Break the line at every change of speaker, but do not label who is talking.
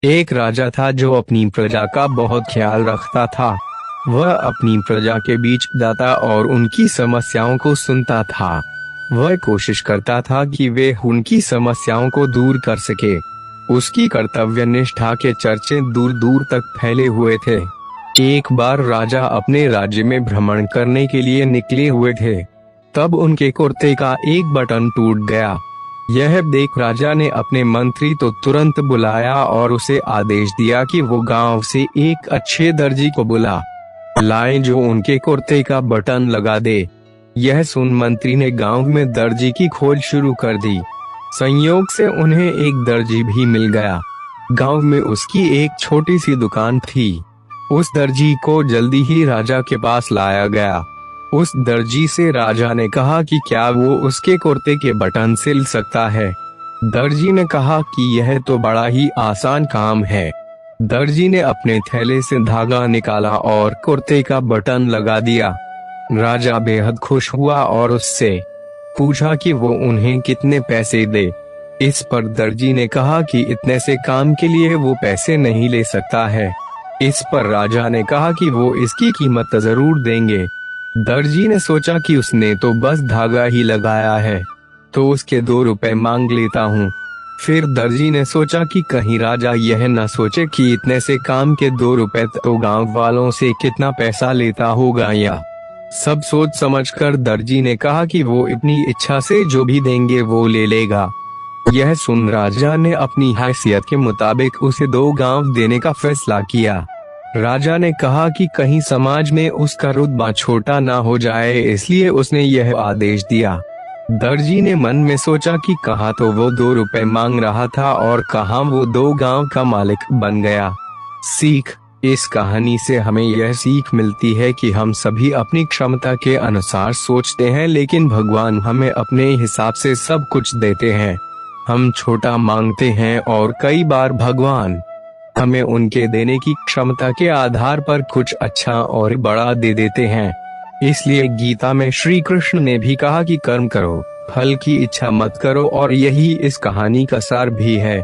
एक राजा था जो अपनी प्रजा का बहुत ख्याल रखता था। वह अपनी प्रजा के बीच जाता और उनकी समस्याओं को सुनता था। वह कोशिश करता था कि वे उनकी समस्याओं को दूर कर सके। उसकी कर्तव्य निष्ठा के चर्चे दूर दूर तक फैले हुए थे। एक बार राजा अपने राज्य में भ्रमण करने के लिए निकले हुए थे। तब उनके कुर्ते का एक बटन टूट गया। यह देख राजा ने अपने मंत्री तो तुरंत बुलाया और उसे आदेश दिया कि वो गांव से एक अच्छे दर्जी को बुला लाए जो उनके कुर्ते का बटन लगा दे। यह सुन मंत्री ने गांव में दर्जी की खोज शुरू कर दी। संयोग से उन्हें एक दर्जी भी मिल गया। गांव में उसकी एक छोटी सी दुकान थी। उस दर्जी को जल्दी ही राजा के पास लाया गया। उस दर्जी से राजा ने कहा कि क्या वो उसके कुर्ते के बटन सिल सकता है। दर्जी ने कहा कि यह तो बड़ा ही आसान काम है। दर्जी ने अपने थैले से धागा निकाला और कुर्ते का बटन लगा दिया। राजा बेहद खुश हुआ और उससे पूछा कि वो उन्हें कितने पैसे दे। इस पर दर्जी ने कहा कि इतने से काम के लिए वो पैसे नहीं ले सकता है। इस पर राजा ने कहा कि वो इसकी कीमत जरूर देंगे। दर्जी ने सोचा कि उसने तो बस धागा ही लगाया है, तो उसके 2 रुपए मांग लेता हूँ। फिर दर्जी ने सोचा कि कहीं राजा यह न सोचे कि इतने से काम के 2 रुपए तो गांव वालों से कितना पैसा लेता होगा। या सब सोच समझकर दर्जी ने कहा कि वो अपनी इच्छा से जो भी देंगे वो ले लेगा। यह सुन राजा ने अपनी हैसियत के मुताबिक उसे 2 गांव देने का फैसला किया। राजा ने कहा कि कहीं समाज में उसका रुतबा छोटा ना हो जाए, इसलिए उसने यह आदेश दिया। दर्जी ने मन में सोचा कि कहाँ तो वो 2 रुपए मांग रहा था और कहाँ वो 2 गांव का मालिक बन गया। सीख: इस कहानी से हमें यह सीख मिलती है कि हम सभी अपनी क्षमता के अनुसार सोचते हैं, लेकिन भगवान हमें अपने हिसाब से सब कुछ देते हैं। हम छोटा मांगते हैं और कई बार भगवान हमें उनके देने की क्षमता के आधार पर कुछ अच्छा और बड़ा दे देते हैं। इसलिए गीता में श्री कृष्ण ने भी कहा कि कर्म करो, फल की इच्छा मत करो, और यही इस कहानी का सार भी है।